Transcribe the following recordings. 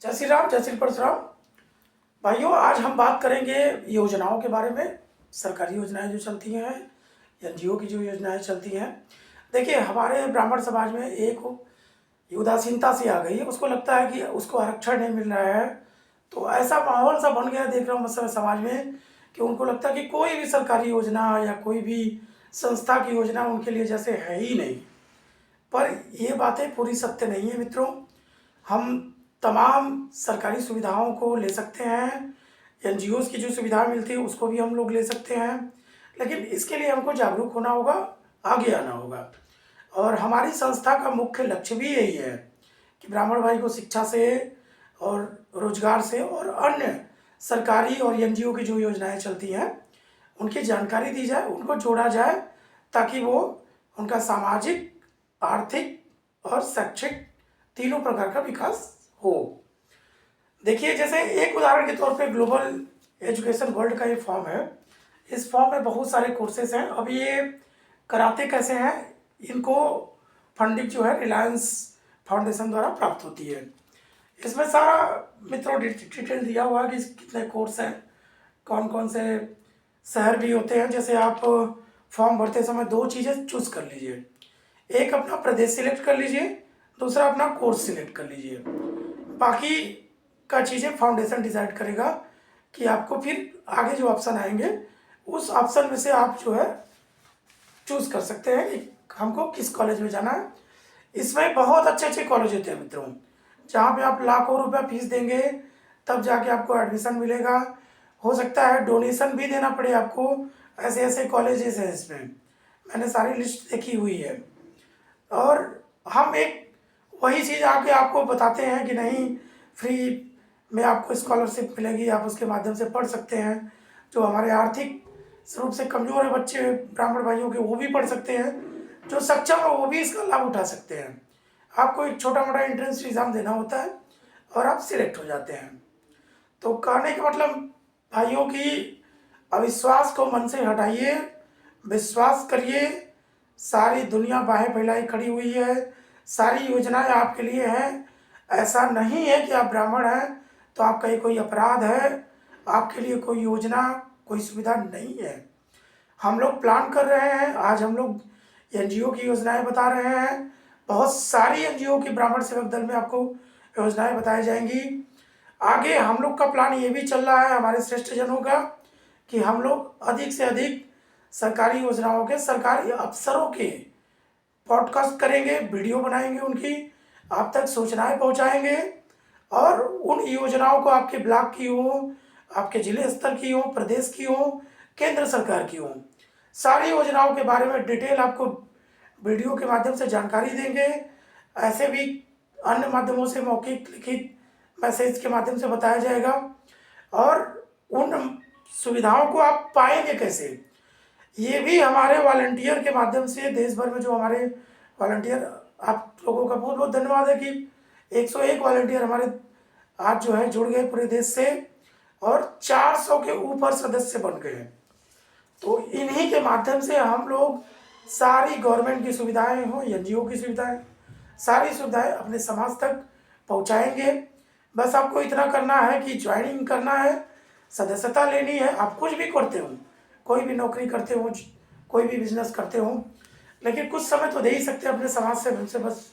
जय श्री राम, जय श्री परशुराम। भाइयों, आज हम बात करेंगे योजनाओं के बारे में। सरकारी योजनाएं जो चलती हैं, एनजीओ की जो योजनाएं चलती हैं। देखिए, हमारे ब्राह्मण समाज में एक ये उदासीनता सी आ गई है। उसको लगता है कि उसको आरक्षण नहीं मिल रहा है, तो ऐसा माहौल सा बन गया देख रहा हूँ मैं समाज में कि उनको लगता है कि कोई भी सरकारी योजना या कोई भी संस्था की योजना उनके लिए जैसे है ही नहीं। पर ये बातें पूरी सत्य नहीं है मित्रों। हम तमाम सरकारी सुविधाओं को ले सकते हैं, एनजीओज़ की जो सुविधाएं मिलती है उसको भी हम लोग ले सकते हैं, लेकिन इसके लिए हमको जागरूक होना होगा, आगे आना होगा। और हमारी संस्था का मुख्य लक्ष्य भी यही है कि ब्राह्मण भाई को शिक्षा से और रोजगार से और अन्य सरकारी और एनजीओ की जो योजनाएं चलती हैं उनकी जानकारी दी जाए, उनको जोड़ा जाए, ताकि वो उनका सामाजिक, आर्थिक और शैक्षिक तीनों प्रकार का विकास हो। देखिए, जैसे एक उदाहरण के तौर पे ग्लोबल एजुकेशन वर्ल्ड का ये फॉर्म है। इस फॉर्म में बहुत सारे कोर्सेज हैं। अब ये कराते कैसे हैं, इनको फंडिंग जो है रिलायंस फाउंडेशन द्वारा प्राप्त होती है। इसमें सारा मित्रों डिटेल दिया हुआ है कि कितने कोर्स हैं, कौन कौन से शहर भी होते हैं। जैसे आप फॉर्म भरते समय दो चीज़ें चूज़ कर लीजिए, एक अपना प्रदेश सिलेक्ट कर लीजिए, दूसरा अपना कोर्स सिलेक्ट कर लीजिए। बाकी का चीज़ें फाउंडेशन डिसाइड करेगा कि आपको फिर आगे जो ऑप्शन आएंगे उस ऑप्शन में से आप जो है चूज़ कर सकते हैं कि हमको किस कॉलेज में जाना है। इसमें बहुत अच्छे अच्छे कॉलेज होते हैं मित्रों, जहाँ पे आप लाखों रुपया फीस देंगे तब जाके आपको एडमिशन मिलेगा। हो सकता है डोनेशन भी देना पड़े आपको। ऐसे ऐसे कॉलेजेस हैं इसमें, मैंने सारी लिस्ट देखी हुई है। और हम एक वही चीज़ आके आपको बताते हैं कि नहीं, फ्री में आपको स्कॉलरशिप मिलेगी, आप उसके माध्यम से पढ़ सकते हैं। जो हमारे आर्थिक रूप से कमज़ोर है बच्चे ब्राह्मण भाइयों के, वो भी पढ़ सकते हैं। जो सक्षम है वो भी इसका लाभ उठा सकते हैं। आपको एक छोटा मोटा एंट्रेंस एग्ज़ाम देना होता है और आप सिलेक्ट हो जाते हैं। तो कहने का मतलब भाइयों की अविश्वास को मन से हटाइए, विश्वास करिए। सारी दुनिया बाहें फैलाई खड़ी हुई है, सारी योजनाएं आपके लिए हैं। ऐसा नहीं है कि आप ब्राह्मण हैं तो आपका ये कोई अपराध है, आपके लिए कोई योजना, कोई सुविधा नहीं है। हम लोग प्लान कर रहे हैं, आज हम लोग एनजीओ की योजनाएं बता रहे हैं। बहुत सारी एनजीओ की ब्राह्मण सेवक दल में आपको योजनाएं बताई जाएंगी। आगे हम लोग का प्लान ये भी चल रहा है हमारे श्रेष्ठ जनों का कि हम लोग अधिक से अधिक सरकारी योजनाओं के, सरकारी अफसरों के पॉडकास्ट करेंगे, वीडियो बनाएंगे, उनकी आप तक सूचनाएं पहुंचाएंगे। और उन योजनाओं को आपके ब्लॉक की हो, आपके जिले स्तर की हो, प्रदेश की हो, केंद्र सरकार की हो, सारी योजनाओं के बारे में डिटेल आपको वीडियो के माध्यम से जानकारी देंगे। ऐसे भी अन्य माध्यमों से मौखिक, लिखित मैसेज के माध्यम से बताया जाएगा। और उन सुविधाओं को आप पाएंगे कैसे, ये भी हमारे वॉलंटियर के माध्यम से देश भर में जो हमारे वॉलंटियर, आप लोगों का बहुत बहुत धन्यवाद है कि 101 वॉलंटियर हमारे आज जो है जुड़ गए पूरे देश से, और 400 के ऊपर सदस्य बन गए हैं। तो इन्हीं के माध्यम से हम लोग सारी गवर्नमेंट की सुविधाएं हो, एनजीओ की सुविधाएं, सारी सुविधाएं अपने समाज तक पहुंचाएंगे। बस आपको इतना करना है कि ज्वाइनिंग करना है, सदस्यता लेनी है। आप कुछ भी करते हो, कोई भी नौकरी करते हो, कोई भी बिजनेस करते हो, लेकिन कुछ समय तो दे ही सकते हैं अपने समाज से। उनसे बस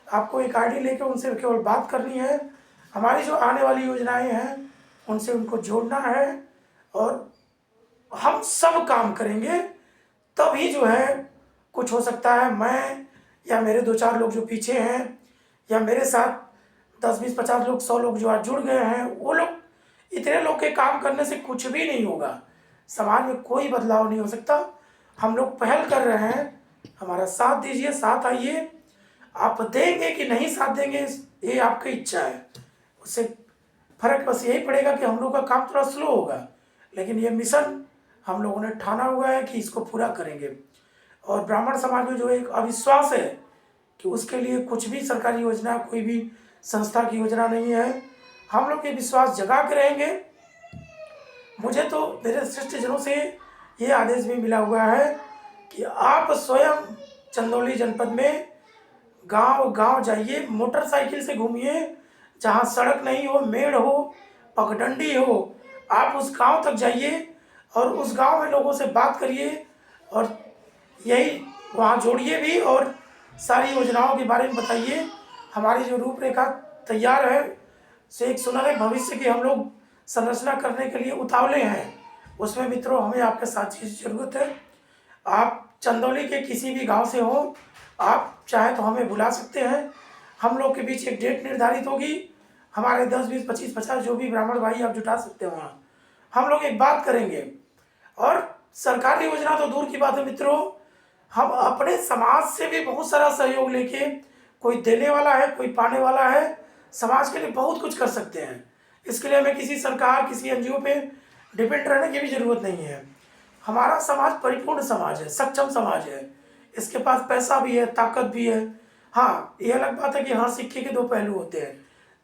आपको एक आईडी लेकर उनसे केवल बात करनी है। हमारी जो आने वाली योजनाएं हैं उनसे उनको जोड़ना है, और हम सब काम करेंगे तभी जो है कुछ हो सकता है। मैं या मेरे दो चार लोग जो पीछे हैं, या मेरे साथ 10 20 50 लोग, 100 लोग जो आज जुड़ गए हैं, वो लोग, इतने लोग के काम करने से कुछ भी नहीं होगा, समाज में कोई बदलाव नहीं हो सकता। हम लोग पहल कर रहे हैं, हमारा साथ दीजिए, साथ आइए। आप देंगे कि नहीं साथ देंगे ये आपकी इच्छा है, उससे फर्क बस यही पड़ेगा कि हम लोग का काम थोड़ा स्लो होगा, लेकिन ये मिशन हम लोगों ने ठाना हुआ है कि इसको पूरा करेंगे। और ब्राह्मण समाज में जो एक अविश्वास है कि उसके लिए कुछ भी सरकारी योजना, कोई भी संस्था की योजना नहीं है, हम लोग ये विश्वास जगा के रहेंगे। मुझे तो मेरे श्रेष्ठ जनों से ये आदेश भी मिला हुआ है कि आप स्वयं चंदौली जनपद में गांव गांव जाइए, मोटरसाइकिल से घूमिए, जहाँ सड़क नहीं हो, मेड़ हो, पगडंडी हो, आप उस गांव तक जाइए और उस गांव में लोगों से बात करिए और यही वहाँ जोड़िए भी और सारी योजनाओं के बारे में बताइए। हमारी जो रूपरेखा तैयार है से एक सुनहरे भविष्य की हम लोग संरचना करने के लिए उतावले हैं। उसमें मित्रों हमें आपके साथ की ज़रूरत है। आप चंदौली के किसी भी गांव से हो, आप चाहे तो हमें बुला सकते हैं। हम लोग के बीच एक डेट निर्धारित होगी। हमारे 10, 20, 25, 50 जो भी ब्राह्मण भाई आप जुटा सकते हो वहाँ, हम लोग एक बात करेंगे। और सरकारी योजना तो दूर की बात है मित्रों, हम अपने समाज से भी बहुत सारा सहयोग लेके, कोई देने वाला है, कोई पाने वाला है, समाज के लिए बहुत कुछ कर सकते हैं। इसके लिए हमें किसी सरकार, किसी एनजीओ पे डिपेंड रहने की भी ज़रूरत नहीं है। हमारा समाज परिपूर्ण समाज है, सक्षम समाज है। इसके पास पैसा भी है, ताकत भी है। हाँ, ये अलग बात है कि हर सिक्के के दो पहलू होते हैं।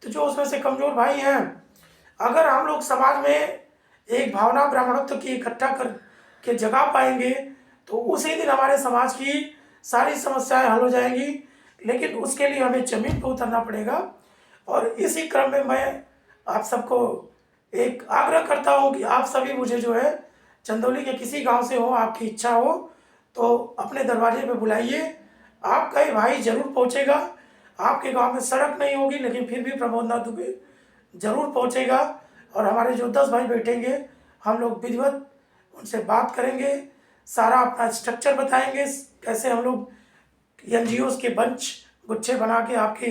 तो जो उसमें से कमज़ोर भाई हैं, अगर हम लोग समाज में एक भावना ब्राह्मणत्व की इकट्ठा कर के जगा पाएंगे तो उसी दिन हमारे समाज की सारी समस्याएं हल हो जाएंगी। लेकिन उसके लिए हमें जमीन पर उतरना पड़ेगा। और इसी क्रम में मैं आप सबको एक आग्रह करता हूं कि आप सभी मुझे जो है चंदौली के किसी गांव से हो, आपकी इच्छा हो तो अपने दरवाजे पे बुलाइए। आपका ही भाई जरूर पहुंचेगा। आपके गांव में सड़क नहीं होगी लेकिन फिर भी प्रमोदनाथ दुबे जरूर पहुंचेगा। और हमारे जो 10 भाई बैठेंगे, हम लोग विधिवत उनसे बात करेंगे, सारा अपना स्ट्रक्चर बताएंगे, कैसे हम लोग एनजीओ के बंच गुच्छे बना के आपके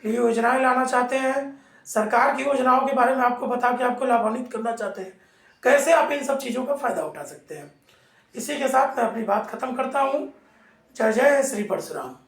लिए योजनाएं लाना चाहते हैं, सरकार की योजनाओं के बारे में आपको बता के आपको लाभान्वित करना चाहते हैं, कैसे आप इन सब चीज़ों का फ़ायदा उठा सकते हैं। इसी के साथ मैं अपनी बात खत्म करता हूँ। जय जय श्री परशुराम।